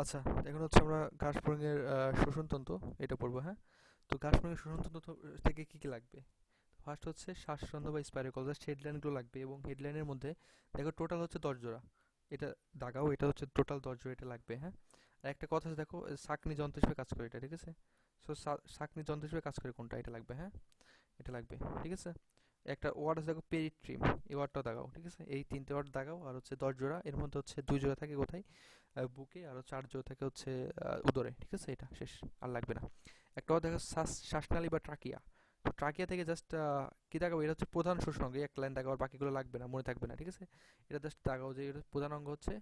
আচ্ছা, এখন হচ্ছে আমরা ঘাসফড়িংয়ের শ্বসনতন্ত্র এটা পড়বো, হ্যাঁ? তো ঘাসফড়িংয়ের শ্বসনতন্ত্র থেকে কি কি লাগবে? ফার্স্ট হচ্ছে শ্বাসরন্ধ্র বা স্পাইরাল, জাস্ট হেডলাইনগুলো লাগবে, এবং হেডলাইনের মধ্যে দেখো টোটাল হচ্ছে 10 জোড়া। এটা দাগাও, এটা হচ্ছে টোটাল 10 জোড়া, এটা লাগবে, হ্যাঁ? আর একটা কথা আছে দেখো, ছাঁকনি যন্ত্র হিসেবে কাজ করে এটা, ঠিক আছে? সো ছাঁকনি যন্ত্র হিসেবে কাজ করে কোনটা, এটা লাগবে, হ্যাঁ? এটা লাগবে, ঠিক আছে? একটা ওয়ার্ড আছে দেখো, পেরিট্রিম, এই ওয়ার্ডটা দাগাও, ঠিক আছে? এই তিনটে ওয়ার্ড দাগাও, আর হচ্ছে 10 জোড়া, এর মধ্যে হচ্ছে 2 জোড়া থাকে কোথায়, বুকে, আর 4 জোড়া থাকে হচ্ছে উদরে, ঠিক আছে? এটা শেষ, আর লাগবে না। একটা ওয়ার্ড দেখো, শ্বাসনালী বা ট্রাকিয়া। তো ট্রাকিয়া থেকে জাস্ট কি দাগাও, এটা হচ্ছে প্রধান শ্বসন অঙ্গ, এই একটা লাইন দাগাও, আর বাকিগুলো লাগবে না, মনে থাকবে না, ঠিক আছে? এটা জাস্ট দাগাও যে এটা প্রধান অঙ্গ হচ্ছে,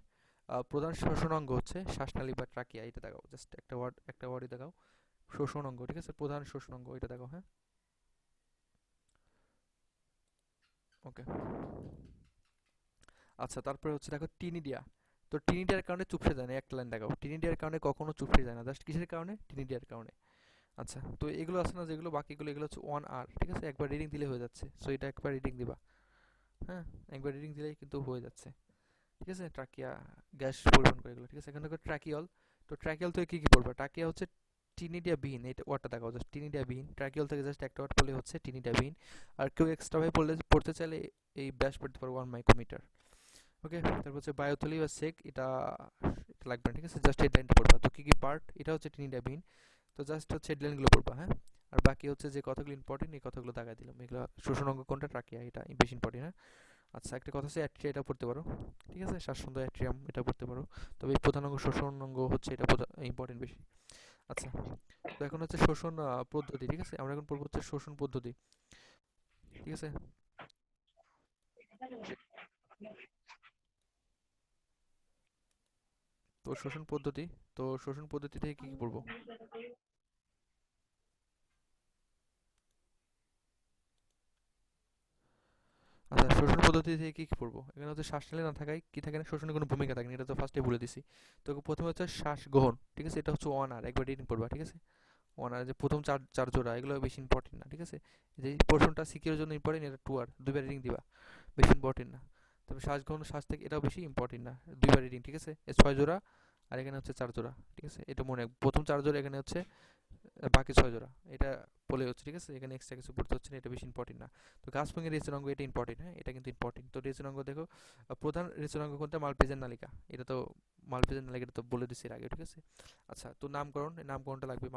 প্রধান শ্বসন অঙ্গ হচ্ছে শ্বাসনালী বা ট্রাকিয়া, এটা দাগাও, জাস্ট একটা ওয়ার্ডই দাগাও, শ্বসন অঙ্গ, ঠিক আছে? প্রধান শ্বসন অঙ্গ, এটা দাগাও, হ্যাঁ? ওকে। আচ্ছা, তারপরে হচ্ছে দেখো টিনিডিয়া। তো টিনিডিয়ার কারণে চুপসে যায় না, একটা লাইন দেখাও, টিনিডিয়ার কারণে কখনো চুপসে যায় না, জাস্ট কিসের কারণে, টিনিডিয়ার কারণে। আচ্ছা, তো এগুলো আছে না যেগুলো, বাকিগুলো এগুলো হচ্ছে 1 আর, ঠিক আছে? একবার রিডিং দিলে হয়ে যাচ্ছে, সো এটা একবার রিডিং দিবা, হ্যাঁ? একবার রিডিং দিলেই কিন্তু হয়ে যাচ্ছে, ঠিক আছে? ট্রাকিয়া গ্যাস পরিবহন করে এগুলো, ঠিক আছে? এখানে দেখো ট্রাকিয়ল। তো ট্রাকিয়ল থেকে কি কি পড়বা, ট্রাকিয়া হচ্ছে টিনিডিয়া বিহীন, এটা ওয়ার্ডটা দেখাও, জাস্ট টিনিডিয়া বিহীন, ট্রাকিয়ল থেকে জাস্ট একটা ওয়ার্ড পড়লে হচ্ছে টিনিডিয়া বিহীন। আর কেউ এক্সট্রা ভাবে পড়তে চাইলে এই ব্যাস পড়তে পারো, 1 মাইক্রোমিটার। ওকে, তারপর হচ্ছে বায়োথলি বা সেক, এটা এটা লাগবে না, ঠিক আছে? জাস্ট হেডলাইনটা পড়বা। তো কি কি পার্ট, এটা হচ্ছে টিনিডাবিন, তো জাস্ট হচ্ছে হেডলাইনগুলো পড়বা, হ্যাঁ? আর বাকি হচ্ছে যে কথাগুলো ইম্পর্টেন্ট, এই কথাগুলো দাগাই দিলাম, এগুলো শোষণ অঙ্গ কোনটা, ট্রাকিয়া, এটা বেশি ইম্পর্টেন্ট, হ্যাঁ? আচ্ছা, একটা কথা হচ্ছে অ্যাট্রিয়া, এটা পড়তে পারো, ঠিক আছে? শ্বাসতন্ত্র অ্যাট্রিয়াম, এটা পড়তে পারো। তবে এই প্রধান অঙ্গ শোষণ অঙ্গ হচ্ছে এটা ইম্পর্টেন্ট বেশি। আচ্ছা, তো এখন হচ্ছে শোষণ পদ্ধতি, ঠিক আছে? আমরা এখন পড়বো হচ্ছে শোষণ পদ্ধতি, ঠিক আছে? তো শোষণ পদ্ধতি, তো শোষণ পদ্ধতি থেকে কি কি পড়বো? আচ্ছা, শোষণ পদ্ধতি থেকে কি কি পড়বো? এখানে হচ্ছে শ্বাস নিলে না থাকায় কি থাকে না, শোষণের কোনো ভূমিকা থাকে না, এটা তো ফার্স্টে বলে দিছি। তো প্রথমে হচ্ছে শ্বাস গ্রহণ, ঠিক আছে? এটা হচ্ছে 1 আর, একবার রিডিং পড়বা, ঠিক আছে? 1 আর, যে প্রথম চার চার জোড়া, এগুলো বেশি ইম্পর্টেন্ট না, ঠিক আছে? এই যে পোর্শনটা সিকিউর জন্য ইম্পর্টেন্ট, এটা 2 আর, দুইবার রিডিং দিবা, বেশি ইম্পর্টেন্ট না। তবে শ্বাস গ্রহণ, শ্বাস থেকে, এটাও বেশি ইম্পর্টেন্ট না, দুইবার রিডিং, ঠিক আছে? এই 6 জোড়া, আর এখানে হচ্ছে 4 জোড়া, ঠিক আছে? এটা মনে রাখ, প্রথম 4 জোড়া, এখানে হচ্ছে বাকি 6 জোড়া, এটা বলে হচ্ছে, ঠিক আছে? এখানে এক্সট্রা কিছু পড়তে হচ্ছে না, এটা বেশি ইম্পর্টেন্ট না। তো গাছফড়িংয়ের রেচন অঙ্গ, এটা ইম্পর্টেন্ট, হ্যাঁ? এটা কিন্তু ইম্পর্টেন্ট। তো রেচন অঙ্গ দেখো, প্রধান রেচন অঙ্গ কোনটা, মালপেজের নালিকা, এটা তো মালপেজের নালিকাটা তো বলে দিছি এর আগে, ঠিক আছে? আচ্ছা, তো নামকরণ, এই নামকরণটা লাগবে,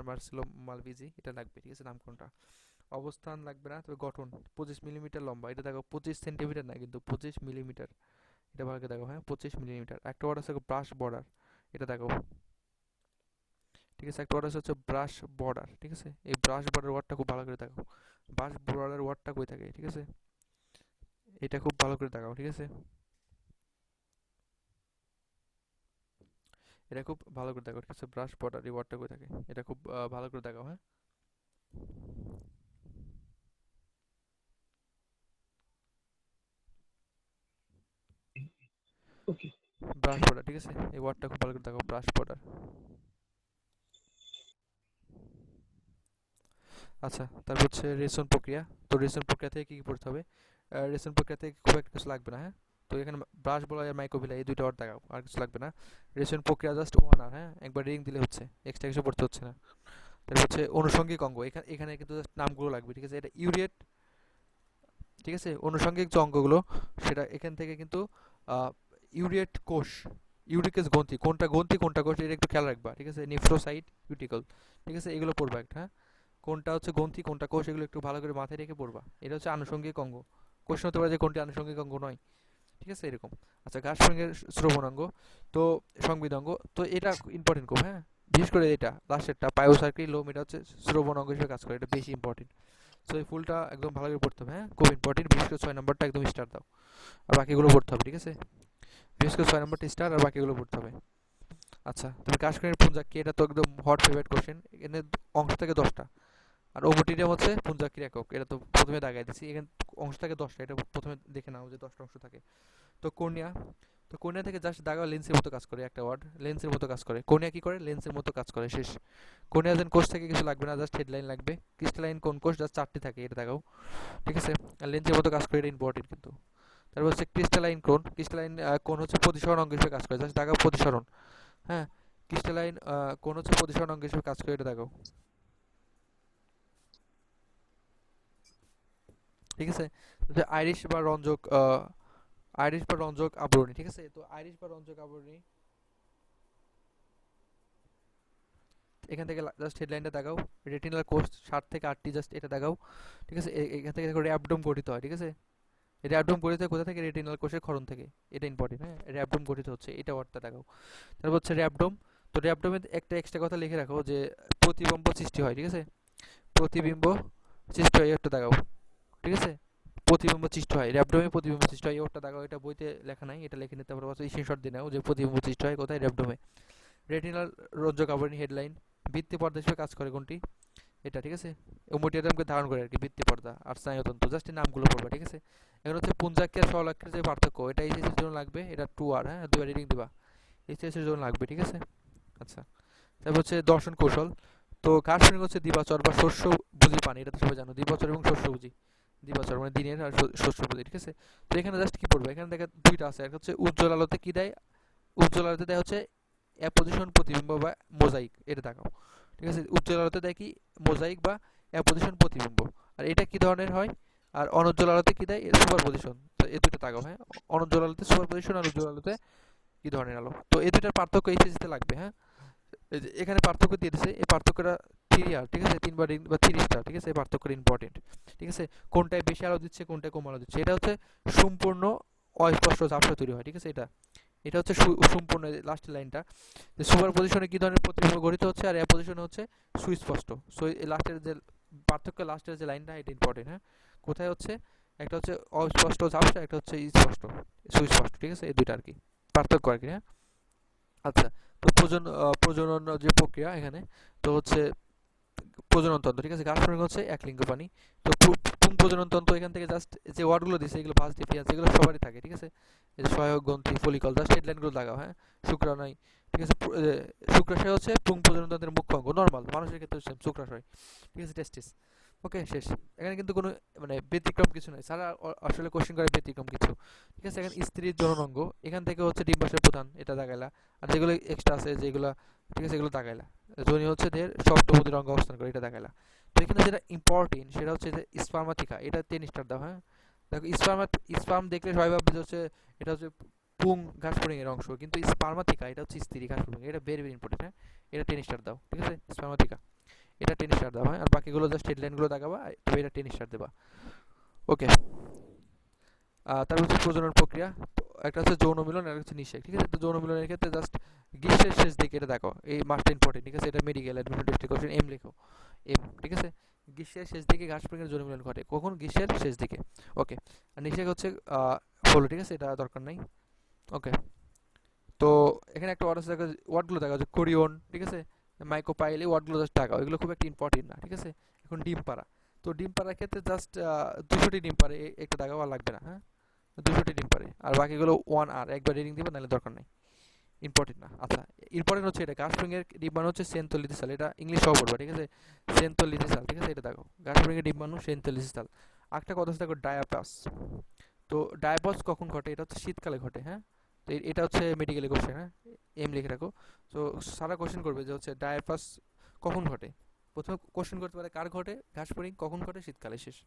মার্সেলো মালভিজি, এটা লাগবে, ঠিক আছে? নামকরণটা। অবস্থান লাগবে না, তবে গঠন, 25 মিলিমিটার লম্বা, এটা দেখো 25 সেন্টিমিটার না কিন্তু 25 মিলিমিটার, এটা ভালো করে দেখো, হ্যাঁ? 25 মিলিমিটার। একটা ওয়ার্ড আছে ব্রাশ বর্ডার, এটা দেখো, ঠিক আছে? একটা ওয়ার্ড আছে হচ্ছে ব্রাশ বর্ডার, ঠিক আছে? এই ব্রাশ বর্ডার ওয়ার্ডটা খুব ভালো করে দেখো, ব্রাশ বর্ডার ওয়ার্ডটা কই থাকে, ঠিক আছে? এটা খুব ভালো করে দেখাও, ঠিক আছে? এটা খুব ভালো করে দেখো, ঠিক আছে? ব্রাশ বর্ডার এই ওয়ার্ডটা কই থাকে, এটা খুব ভালো করে দেখাও, হ্যাঁ? Okay. ব্রাশ বর্ডার, ঠিক আছে? এই ওয়ার্ডটা খুব ভালো করে দেখাও, ব্রাশ বর্ডার। আচ্ছা, তারপর হচ্ছে রেশন প্রক্রিয়া। তো রেশন প্রক্রিয়া থেকে কি কি পড়তে হবে? রেশন প্রক্রিয়া থেকে খুব একটা কিছু লাগবে না, হ্যাঁ? তো এখানে ব্রাশ বলা আর মাইক্রোভিলা, এই দুইটা ওয়ার্ড দেখাও, আর কিছু লাগবে না। রেশন প্রক্রিয়া জাস্ট 1 আর, হ্যাঁ? একবার রিং দিলে হচ্ছে, এক্সট্রা কিছু পড়তে হচ্ছে না। তারপর হচ্ছে অনুষঙ্গিক অঙ্গ, এখানে এখানে কিন্তু জাস্ট নামগুলো লাগবে, ঠিক আছে? এটা ইউরিয়েট, ঠিক আছে? অনুষঙ্গিক যে অঙ্গগুলো, সেটা এখান থেকে কিন্তু ইউরিয়েট কোষ, ইউরিকেস গ্রন্থি, কোনটা গ্রন্থি কোনটা কোষ, এটা একটু খেয়াল রাখবা, ঠিক আছে? নিফ্রোসাইট, ইউটিকল, ঠিক আছে? এগুলো পড়বা একটা, হ্যাঁ? কোনটা হচ্ছে গ্রন্থি কোনটা কোষ, এগুলো একটু ভালো করে মাথায় রেখে পড়বা। এটা হচ্ছে আনুষঙ্গিক অঙ্গ, কোশ্চেন হতে পারে যে কোনটি আনুষঙ্গিক অঙ্গ নয়, ঠিক আছে? এরকম। আচ্ছা, ঘাসফড়িঙের শ্রবণাঙ্গ, তো সংবিধাঙ্গ, তো এটা ইম্পর্টেন্ট খুব, হ্যাঁ? বিশেষ করে এটা লাস্টেরটা, পায়োসার্কি লোম, এটা হচ্ছে শ্রবণাঙ্গ হিসেবে কাজ করে, এটা বেশি ইম্পর্টেন্ট। সো এই ফুলটা একদম ভালো করে পড়তে হবে, হ্যাঁ? খুব ইম্পর্টেন্ট, বিশেষ করে 6 নম্বরটা একদম স্টার দাও, আর বাকিগুলো পড়তে হবে, ঠিক আছে? বিশেষ করে 6 নম্বরটা স্টার, আর বাকিগুলো পড়তে হবে। আচ্ছা, তুমি কাশফড়িঙের পুঞ্জাক্ষী, এটা তো একদম হট ফেভারিট কোশ্চেন, এখানে অংশ থাকে 10টা, আর ওমোটিডিয়াম হচ্ছে পুঞ্জাক্ষীর একক, এটা তো প্রথমে দাগাই দিছি। এখানে অংশ থাকে 10টা, এটা প্রথমে দেখে নাও যে 10টা অংশ থাকে। তো কর্নিয়া, তো কোর্নিয়া থেকে জাস্ট দাগাও লেন্সের মতো কাজ করে, একটা ওয়ার্ড লেন্সের মতো কাজ করে। কোর্নিয়া কি করে? লেন্সের মতো কাজ করে, শেষ। কোর্নিয়া যেন কোষ থেকে কিছু লাগবে না, জাস্ট হেডলাইন লাগবে। ক্রিস্টালাইন কোন কোষ? জাস্ট 4টি থাকে, এটা দাগাও, ঠিক আছে। আর লেন্সের মতো কাজ করে, এটা ইম্পর্টেন্ট কিন্তু। তারপর হচ্ছে ক্রিস্টালাইন কোন। ক্রিস্টালাইন কোন হচ্ছে প্রতিসরণ অঙ্গ হিসেবে কাজ করে, জাস্ট দাগাও প্রতিসরণ। হ্যাঁ, ক্রিস্টালাইন কোন হচ্ছে প্রতিসরণ অঙ্গ হিসেবে কাজ করে, এটা দাগাও, ঠিক আছে। আইরিশ বা রঞ্জক, আইরিশ বা রঞ্জক আবরণী, ঠিক আছে। তো আইরিশ বা রঞ্জক আবরণী, এখান থেকে জাস্ট হেডলাইনটা দেখাও। রেটিনাল কোষ 7 থেকে 8টি, জাস্ট এটা দেখাও, ঠিক আছে। এখান থেকে দেখো র্যাবডোম গঠিত হয়, ঠিক আছে। র্যাবডোম গঠিত হয় কোথা থেকে? রেটিনাল কোষের ক্ষরণ থেকে, এটা ইম্পর্টেন্ট। হ্যাঁ, র্যাবডোম গঠিত হচ্ছে, এটা ওয়ার্ডটা দেখাও। তারপর হচ্ছে র্যাবডোম। তো র্যাবডোমে একটা এক্সট্রা কথা লিখে রাখো যে প্রতিবিম্ব সৃষ্টি হয়, ঠিক আছে। প্রতিবিম্ব সৃষ্টি হয়, একটা দেখাও, ঠিক আছে। প্রতিবিম্ব সৃষ্টি হয়, র্যাবডোমে প্রতিবিম্ব সৃষ্টি হয়, ওটা দেখাও। এটা বইতে লেখা নাই, এটা লিখে নিতে পারো, স্ক্রিনশট দিয়ে নাও যে প্রতিবিম্ব সৃষ্টি হয় কোথায়? র্যাবডোমে। রেটিনাল রঞ্জক আবরণী হেডলাইন, ভিত্তি পর্দা হিসেবে কাজ করে কোনটি? এটা, ঠিক আছে। ওমোটিয়ামকে ধারণ করে আর কি, ভিত্তি পর্দা আর স্নায়ুতন্ত্র, জাস্ট এই নামগুলো পড়বা, ঠিক আছে। এখন হচ্ছে পুঞ্জাক্ষী আর সরলাক্ষের যে পার্থক্য, এটা এইচএস এর জন্য লাগবে, এটা 2R, হ্যাঁ, দুইবার রিডিং দিবা, এইচএস এর জন্য লাগবে, ঠিক আছে। আচ্ছা, তারপর হচ্ছে দর্শন কৌশল। তো গার্সনিং হচ্ছে দ্বিবাচর বা শস্য বুঝি পানি, এটা তো সবাই জানো, দ্বিবাচর এবং শস্য বুঝি। দ্বিবাচর মানে দিনের আর শস্য বুঝি, ঠিক আছে। তো এখানে জাস্ট কি পড়বে? এখানে দেখে দুইটা আছে, একটা হচ্ছে উজ্জ্বল আলোতে কি দেয়, উজ্জ্বল আলোতে দেয় হচ্ছে অ্যাপোজিশন প্রতিবিম্ব বা মোজাইক, এটা দেখাও, ঠিক আছে। উজ্জ্বল আলোতে দেয় কি? মোজাইক বা অ্যাপোজিশন প্রতিবিম্ব। আর এটা কি ধরনের হয়? আর অনুজ্জ্বল আলোতে কি দেয়? Super position. তো এই দুটো তাকাও, হ্যাঁ। অনুজ্জ্বল আলোতে সুপার পজিশন, আর উজ্জ্বল আলোতে কি ধরনের আলো। তো এই দুটার পার্থক্য এইচএসিতে লাগবে, হ্যাঁ। এই যে এখানে পার্থক্য দিয়ে দিছে, এই পার্থক্যটা 3R, ঠিক আছে, 3 বা 3 স্টার, ঠিক আছে। এই পার্থক্যটা ইম্পর্টেন্ট, ঠিক আছে। কোনটায় বেশি আলো দিচ্ছে, কোনটায় কম আলো দিচ্ছে, এটা হচ্ছে সম্পূর্ণ অস্পষ্ট ঝাপসা তৈরি হয়, ঠিক আছে। এটা এটা হচ্ছে সম্পূর্ণ লাস্টের লাইনটা, যে সুপার পজিশনে কি ধরনের প্রতিবিম্ব গঠিত হচ্ছে, আর অ্যাপোজিশনে হচ্ছে সুস্পষ্ট। সো এই লাস্টের যে পার্থক্য, লাস্টের যে লাইনটা, এটা ইম্পর্টেন্ট, হ্যাঁ। কোথায় হচ্ছে? একটা হচ্ছে অস্পষ্ট ঝাপসা, একটা হচ্ছে স্পষ্ট সুস্পষ্ট, ঠিক আছে। এই দুইটা আর কি পার্থক্য আর কি, হ্যাঁ। আচ্ছা, তো প্রজনন যে প্রক্রিয়া এখানে, তো হচ্ছে প্রজনন তন্ত্র, ঠিক আছে। গাছফড়িং হচ্ছে এক লিঙ্গ প্রাণী। তো পুং প্রজনন তন্ত্র, এখান থেকে জাস্ট যে ওয়ার্ডগুলো দিছে এগুলো ফার্স্ট ডিফারেন্স, এগুলো সবারই থাকে, ঠিক আছে। এই যে সহায়ক গ্রন্থি, ফলিকল, জাস্ট হেডলাইনগুলো লাগাও, হ্যাঁ। শুক্রাণু, ঠিক আছে। শুক্রাশয় হচ্ছে পুং প্রজনন তন্ত্রের মুখ্য অঙ্গ, নর্মাল মানুষের ক্ষেত্রে সেম শুক্রাশয়, ঠিক আছে। টেস্টিস, ওকে, শেষ। এখানে কিন্তু কোনো মানে ব্যতিক্রম কিছু নাই, সারা আসলে কোশ্চেন করে ব্যতিক্রম কিছু, ঠিক আছে। এখানে স্ত্রীর জনন অঙ্গ, এখান থেকে হচ্ছে ডিম্বাশয় প্রধান, এটা দেখাইলা। আর যেগুলো এক্সট্রা আছে যেগুলো, ঠিক আছে, এগুলো দেখাইলা। যোনি হচ্ছে দের সপ্তপদীর অঙ্গ অবস্থান করে, এটা দেখাইলা। তো এখানে যেটা ইম্পর্টেন্ট সেটা হচ্ছে যে স্পার্মাথিকা, এটা 10 স্টার দাও, হ্যাঁ। দেখো স্পার্ম দেখলে সবাই ভাববে যে হচ্ছে এটা হচ্ছে পুং ঘাসফড়িং এর অংশ, কিন্তু স্পার্মাথিকা এটা হচ্ছে স্ত্রী ঘাসফড়িং, এটা ভেরি ভেরি ইম্পর্টেন্ট, হ্যাঁ। এটা 10 স্টার দাও, ঠিক আছে। স্পার্মাথিকা, এটা 10 স্টার দাও, হ্যাঁ। আর বাকিগুলো জাস্ট হেডলাইনগুলো দেখাবা, তবে এটা 10 স্টার দেবা, ওকে। তারপর হচ্ছে প্রজনন প্রক্রিয়া, একটা হচ্ছে যৌন মিলন, আর হচ্ছে নিষেক, ঠিক আছে। তো যৌন মিলনের ক্ষেত্রে জাস্ট গ্রীষ্মের শেষ দিকে, এটা দেখো, এই মাসটা ইম্পর্টেন্ট, ঠিক আছে। এটা মেডিকেল অ্যাডমিনিস্ট্রেটিভ কোশ্চেন, এম লেখো, এম, ঠিক আছে। গ্রীষ্মের শেষ দিকে ঘাসফড়িং এর যৌন মিলন ঘটে, কখন? গ্রীষ্মের শেষ দিকে, ওকে। আর নিষেক হচ্ছে হলো, ঠিক আছে, এটা দরকার নাই, ওকে। তো এখানে একটা ওয়ার্ড আছে, ওয়ার্ডগুলো দেখা যে কোরিয়ন, ঠিক আছে, মাইক্রোপাইল, এই ওয়ার্ডগুলো জাস্ট টাকা, এগুলো খুব একটা ইম্পর্টেন্ট না, ঠিক আছে। এখন ডিম পাড়া, তো ডিম পাড়ার ক্ষেত্রে জাস্ট 200টি ডিম পারে, একটা দেখা লাগবে না, হ্যাঁ। 200টি ডিম পারে, আর বাকিগুলো 1R, একবার রিডিং দিবা, নাহলে দরকার নাই, ইম্পর্টেন্ট না। আচ্ছা, ইম্পর্টেন্ট হচ্ছে এটা, গাছফড়িং এর ডিম্বাণু হচ্ছে সেন্থোলিথিসাল, এটা ইংলিশ সহ পড়বা, ঠিক আছে। সেন্থোলিথিসাল, ঠিক আছে, এটা দেখো, গাছফড়িং এর ডিম্বাণু সেন্থোলিথিসাল। একটা কথা হচ্ছে দেখো ডায়াপাস, তো ডায়াপাস কখন ঘটে? এটা হচ্ছে শীতকালে ঘটে, হ্যাঁ। তো এটা হচ্ছে মেডিকেল কোশ্চেন, হ্যাঁ, এম লিখে রাখো। তো সারা কোশ্চেন করবে যে হচ্ছে ডায়াপাস কখন ঘটে। প্রথমে কোশ্চেন করতে পারে কার ঘটে, ঘাসফড়িং কখন ঘটে? শীতকালে, শেষ।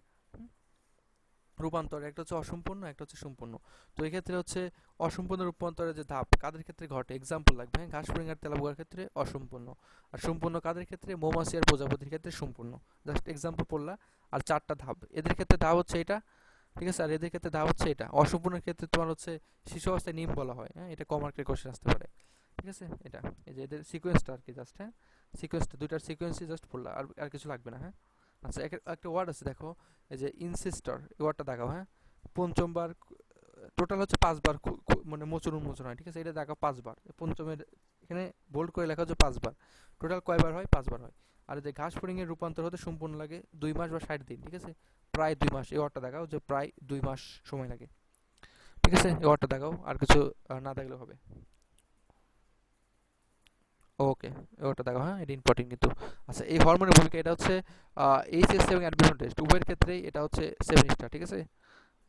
রূপান্তর, একটা হচ্ছে অসম্পূর্ণ, একটা হচ্ছে সম্পূর্ণ। তো এই ক্ষেত্রে হচ্ছে অসম্পূর্ণ রূপান্তরের যে ধাপ কাদের ক্ষেত্রে ঘটে, এক্সাম্পল লাগবে, হ্যাঁ। ঘাসফড়িং আর তেলাপোকার ক্ষেত্রে অসম্পূর্ণ, আর সম্পূর্ণ কাদের ক্ষেত্রে? মৌমাছি আর প্রজাপতির ক্ষেত্রে সম্পূর্ণ। জাস্ট এক্সাম্পল পড়লা, আর 4টা ধাপ, এদের ক্ষেত্রে ধাপ হচ্ছে এটা, ঠিক আছে। আর এদের ক্ষেত্রে ধাপ হচ্ছে এটা। অসম্পূর্ণের ক্ষেত্রে তোমার হচ্ছে শিশু অবস্থায় নিম বলা হয়, হ্যাঁ। এটা কমার্কের কোশ্চেন আসতে পারে, ঠিক আছে। এটা এই যে এদের সিকোয়েন্সটা আর কি, জাস্ট, হ্যাঁ। সিকোয়েন্সটা, দুইটার সিকোয়েন্সই জাস্ট পড়লা, আর আর কিছু লাগবে না, হ্যাঁ। আচ্ছা, একটা ওয়ার্ড আছে দেখো, এই যে ইনসিস্টর, এই ওয়ার্ডটা দেখাও, হ্যাঁ। পঞ্চমবার, টোটাল হচ্ছে 5বার মানে মোচন উন্মোচন হয়, ঠিক আছে। এটা দেখাও 5বার, পঞ্চমের এখানে বোল্ড করে লেখা হচ্ছে 5বার। টোটাল কয়বার হয়? 5বার হয়। আর যে ঘাসফড়িং এর রূপান্তর হতে সম্পূর্ণ লাগে 2 মাস বা 60 দিন, ঠিক আছে। প্রায় 2 মাস, এই ওয়ার্ডটা দেখাও যে প্রায় 2 মাস সময় লাগে। ঠিক আছে, এই ওয়ার্ডটা দেখাও, আর কিছু না দেখলেও হবে। ওকে, ওটা দেখো, হ্যাঁ এটা ইম্পর্টেন্ট কিন্তু। আচ্ছা, এই হরমোনের ভূমিকা এটা হচ্ছে এইচএস এবং অ্যাডমিশন টেস্ট উভয়ের ক্ষেত্রেই এটা হচ্ছে 7 স্টার, ঠিক আছে।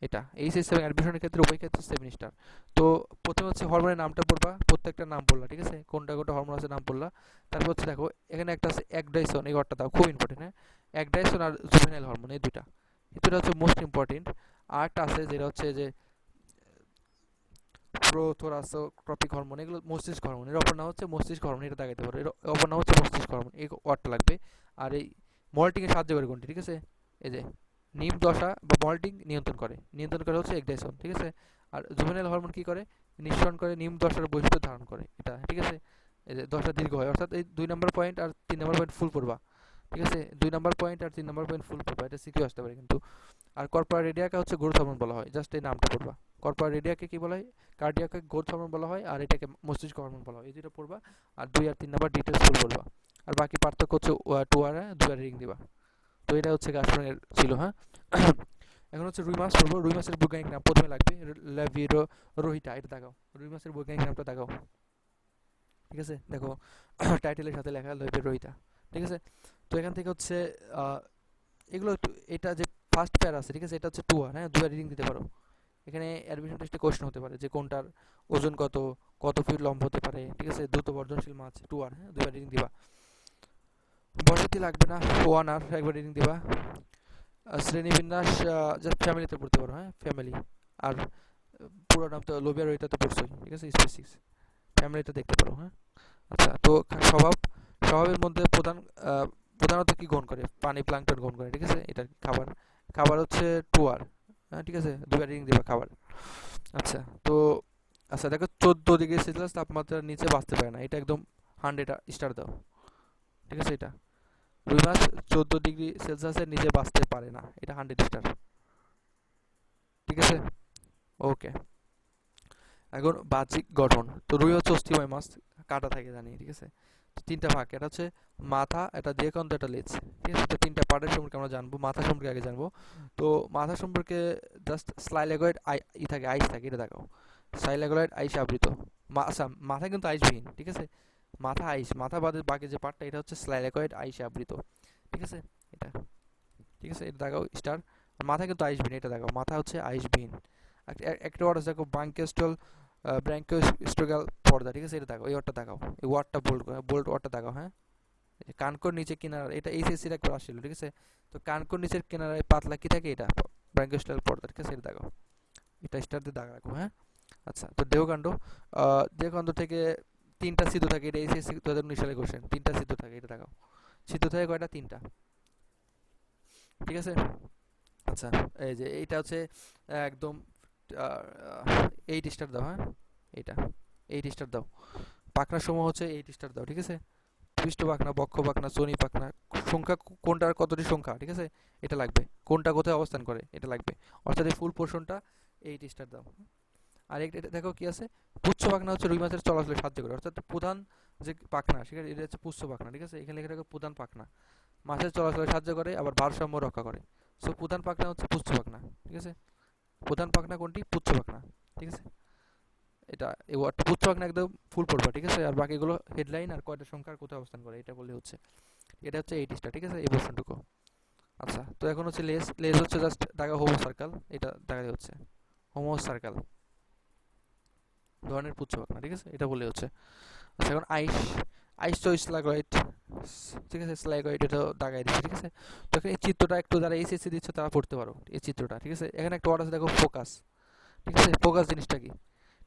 এটা এইচএস এবং অ্যাডমিশনের ক্ষেত্রে উভয় ক্ষেত্রে 7 স্টার। তো প্রথমে হচ্ছে হরমোনের নামটা পড়বা, প্রত্যেকটা নাম পড়লা, ঠিক আছে, কোনটা কোনটা হরমোন আছে নাম পড়লা। তারপর হচ্ছে দেখো এখানে একটা আছে একডাইসন, এই ওয়ার্ডটা দাও, খুব ইম্পর্টেন্ট, হ্যাঁ। একডাইসন আর জুভেনাইল হরমোন, এই দুটা হচ্ছে মোস্ট ইম্পর্টেন্ট। আরেকটা আছে যেটা হচ্ছে যে প্রোথোরাসোট্রপিক হরমোন, এগুলো মস্তিষ্ক হরমোন, এর অপর নাম হচ্ছে মস্তিষ্ক হরমোন, এটা দেখাতে পারো, এর অপর নাম হচ্ছে মস্তিষ্ক হরমোন, এই ওয়ার্ডটা লাগবে। আর এই মল্টিংয়ে সাহায্য করে কোনটি, ঠিক আছে, এই যে নিম দশা বা মল্টিং নিয়ন্ত্রণ করে হচ্ছে এক্সাইসন, ঠিক আছে। আর জুভেনাইল হরমোন কি করে, নিঃসরণ করে নিম দশার বৈশিষ্ট্য ধারণ করে এটা, ঠিক আছে। এই যে দশা দীর্ঘ হয়, অর্থাৎ এই 2 নম্বর পয়েন্ট আর 3 নম্বর পয়েন্ট ফুল পড়বা, ঠিক আছে। 2 নম্বর পয়েন্ট আর 3 নম্বর পয়েন্ট ফুল পড়বা, এটা সিকিউ আসতে পারে কিন্তু। আর কর্পোরা রেডিয়াকে হচ্ছে গ্রোথ হরমোন বলা হয়, জাস্ট এই নামটা পড়বা। কর্পোরা রেডিয়াকে কি বলা হয়, কার্ডিয়াকে গ্রোথ হরমোন বলা হয়, আর এটাকে মস্তিষ্ক হরমোন বলা হয়, এই দুটো পড়বা। আর 2 আর 3 নাম্বার ডিটেলস ফুল পড়বা। আর বাকি পার্থক্য হচ্ছে 2 আর 2 আর রিং দিবা। তো এটা হচ্ছে গাছরঙের ছিল, হ্যাঁ। এখন হচ্ছে রুই মাছ পড়বো। রুই মাছের বৈজ্ঞানিক নাম প্রথমে লাগবে, ল্যাভিরো রোহিটা, এটা দেখাও। রুই মাছের বৈজ্ঞানিক নামটা দেখাও, ঠিক আছে, দেখো টাইটেলের সাথে লেখা ল্যাভিরো রোহিটা, ঠিক আছে। তো এখান থেকে হচ্ছে এগুলো এটা যে ফার্স্ট পেয়ার আছে, ঠিক আছে, এটা হচ্ছে 2 আর, হ্যাঁ, 2 আর রিডিং দিতে পারো। এখানে অ্যাডমিশন টেস্টে কোশ্চেন হতে পারে যে কোনটার ওজন কত, কত ফিট লম্ব হতে পারে, ঠিক আছে, দ্রুত বর্ধনশীল মাছ 2 আর, হ্যাঁ, 2 আর রিডিং দিবা। বসতি লাগবে না, 1 আর একবার রিডিং দিবা। শ্রেণীবিন্যাস জাস্ট ফ্যামিলিতে পড়তে পারো, হ্যাঁ, ফ্যামিলি। আর পুরো নাম তো লোবিয়ার, ওইটা তো পড়ছোই, ঠিক আছে, স্পেসিক্স ফ্যামিলিটা দেখতে পারো, হ্যাঁ। আচ্ছা, তো স্বভাব, স্বভাবের মধ্যে প্রধানত কি গ্রহণ করে, পানি প্লাঙ্কটন গ্রহণ করে, ঠিক আছে, এটা খাবার। খাবার হচ্ছে 2 আর, হ্যাঁ, ঠিক আছে, 2 আর রিডিং দিবা খাবার। আচ্ছা, তো আচ্ছা দেখো 14 ডিগ্রি সেলসিয়াস তাপমাত্রার নিচে বাঁচতে পারে না, এটা একদম 100 স্টার দাও, ঠিক আছে। এটা রুই মাছ 14 ডিগ্রি সেলসিয়াসের নিচে বাঁচতে পারে না, এটা 100 স্টার, ঠিক আছে। ওকে, এখন বাহ্যিক গঠন। তো রুই হচ্ছে অস্থিময় মাছ, কাটা থাকে জানি, ঠিক আছে। তো 3টা ভাগ, এটা হচ্ছে মাথা, এটা দেহকান্ত, এটা লেজ, ঠিক আছে। তো 3টা পার্টের সম্পর্কে আমরা জানবো। মাথা সম্পর্কে আগে জানবো। তো মাথা সম্পর্কে জাস্ট স্লাইলেগয়েড থাকে, আইস থাকে, এটা দেখাও। স্লাইলেগয়েড আইস আবৃত। আচ্ছা, মাথা কিন্তু আইসবিহীন, ঠিক আছে। মাথা আইস, মাথা বাদে বাকি যে পার্টটা এটা হচ্ছে স্লাইলেগয়েড আইসে আবৃত, ঠিক আছে। এটা, ঠিক আছে, এটা দেখাও স্টার। আর মাথা কিন্তু আইসবিহীন, এটা দেখাও, মাথা হচ্ছে আইসবিহীন। একটা ওয়ার্ড আছে দেখো, ব্রাঙ্কিওস্টল ব্রাঙ্কিওস্টোগাল পর্দা, ঠিক আছে, এটা দেখাও, এই ওয়ার্ডটা দেখাও, এই ওয়ার্ডটা বোল্ড ওয়ার্ডটা দেখাও, হ্যাঁ। কানকোর নিচে কিনারা, এটা এইচএসসির একবার আসছিল, ঠিক আছে। তো কানকোর নিচের কিনারায় পাতলা কি থাকে, এটা ব্রাঙ্কিওস্টল পর্দা, ঠিক আছে, এটা দেখাও, এটা স্টার দিয়ে দাগ রাখো, হ্যাঁ। আচ্ছা, তো দেহকাণ্ড, দেহকাণ্ড থেকে 3টা সিদ্ধ থাকে, এটা এইচএসসি 2019 সালে কোশ্চেন, 3টা সিদ্ধ থাকে, এটা দেখাও। সিদ্ধ থাকে কয়টা, 3টা, ঠিক আছে। আচ্ছা, এই যে এইটা হচ্ছে একদম 8 স্টার দাও, হ্যাঁ, এইটা 8 স্টার দাও। পাখনার সমূহ হচ্ছে 8 স্টার দাও, ঠিক আছে। পৃষ্ঠ পাখনা, বক্ষ পাখনা, চনি পাখনা, সংখ্যা কোনটার কতটি সংখ্যা, ঠিক আছে, এটা লাগবে। কোনটা কোথায় অবস্থান করে, এটা লাগবে। অর্থাৎ এই ফুল পোর্শনটা 8 স্টার দাও। আর এটা দেখো কি আছে, পুচ্ছ পাখনা হচ্ছে রুই মাছের চলাচলে সাহায্য করে, অর্থাৎ প্রধান যে পাখনা সেখানে এটা হচ্ছে পুচ্ছ পাখনা, ঠিক আছে, এখানে লেখা থাকে প্রধান পাখনা। মাছের চলাচলে সাহায্য করে, আবার ভারসাম্য রক্ষা করে। সো প্রধান পাখনা হচ্ছে পুচ্ছ পাখনা, ঠিক আছে। প্রধান পাখনা কোনটি, পুচ্ছ পাখনা, ঠিক আছে। এটা এই ওয়ার্ডটা পুচ্ছ পাখনা একদম ফুল পড়বা, ঠিক আছে। আর বাকিগুলো হেডলাইন আর কয়টা সংখ্যার কোথায় অবস্থান করে এটা বললে হচ্ছে। এটা হচ্ছে 8 স্টার, ঠিক আছে, এই পোর্শনটুকু। আচ্ছা, তো এখন হচ্ছে লেজ। লেজ হচ্ছে জাস্ট দেখা হোমো সার্কেল, এটা দেখা হচ্ছে হোমো সার্কেল ধরনের পুচ্ছ পাখনা, ঠিক আছে, এটা বললে হচ্ছে। আচ্ছা, এখন আইস। আইস তো স্লাগয়েড, ঠিক আছে, স্লাগয়েড এটা দাগাই দিচ্ছে, ঠিক আছে। তো এখানে এই চিত্রটা একটু যারা এইচএসসি দিচ্ছে তারা পড়তে পারো এই চিত্রটা, ঠিক আছে। এখানে একটা ওয়ার্ড আছে দেখো, ফোকাস, ঠিক আছে। ফোকাস জিনিসটা কি,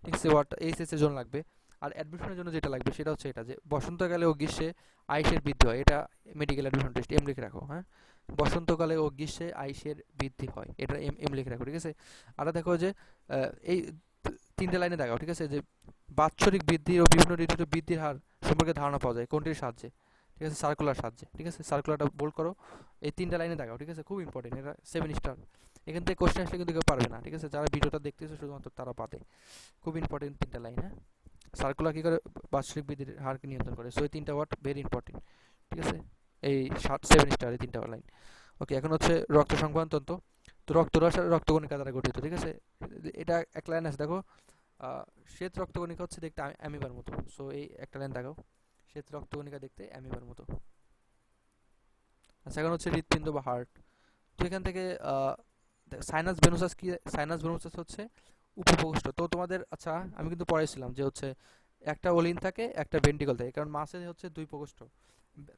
ঠিক আছে, ওয়ার্ডটা এইচএসসি এর জন্য লাগবে। আর অ্যাডমিশনের জন্য যেটা লাগবে সেটা হচ্ছে এটা, যে বসন্তকালে ও গ্রীষ্মে আইসের বৃদ্ধি হয়, এটা মেডিকেল অ্যাডমিশন টেস্ট এম লিখে রাখো, হ্যাঁ। বসন্তকালে ও গ্রীষ্মে আইসের বৃদ্ধি হয়, এটা এম লিখে রাখো, ঠিক আছে। আর দেখো যে এই 3টে লাইনে দেখাও, ঠিক আছে, যে বাৎসরিক বৃদ্ধি ও বিভিন্ন ঋতুতে বৃদ্ধির হার সম্পর্কে ধারণা পাওয়া যায় কোনটির সাহায্যে, ঠিক আছে, সার্কুলার সাহায্যে, ঠিক আছে। সার্কুলারটা বোল্ড করো, এই 3টা লাইনে দেখাও, ঠিক আছে, খুব ইম্পর্টেন্ট, এটা 7 স্টার। এখান থেকে কোশ্চেন আসলে কিন্তু কেউ পারবে না, ঠিক আছে, যারা ভিডিওটা দেখতেছে শুধুমাত্র তারা পাবে। খুব ইম্পর্টেন্ট 3টা লাইন, হ্যাঁ। সার্কুলার কী করে, বাৎসরিক বৃদ্ধির হারকে নিয়ন্ত্রণ করে। সো এই 3টা ওয়ার্ড ভেরি ইম্পর্টেন্ট, ঠিক আছে। এই 7 স্টার এই 3টা লাইন। ওকে, এখন হচ্ছে রক্ত সংবহন তন্ত্র। তো রক্তরস আর রক্তকণিকা দ্বারা গঠিত, ঠিক আছে। এটা একটা লাইন আছে দেখো, আহ, শ্বেত রক্তকণিকা হচ্ছে দেখতে অ্যামিবার মতো। সো এই একটা লাইন দেখাও, শ্বেত রক্তকণিকা দেখতে অ্যামিবার মতো। আচ্ছা, এখন হচ্ছে হৃৎপিণ্ড বা হার্ট। তো এখান থেকে সাইনাস ভেনুসাস কি? সাইনাস ভেনুসাস হচ্ছে উপপ্রকোষ্ঠ। তো তোমাদের, আচ্ছা আমি কিন্তু পড়াইছিলাম যে হচ্ছে একটা ওলিন থাকে, একটা ভেন্ট্রিকল থাকে, কারণ মাসে হচ্ছে 2 প্রকোষ্ঠ,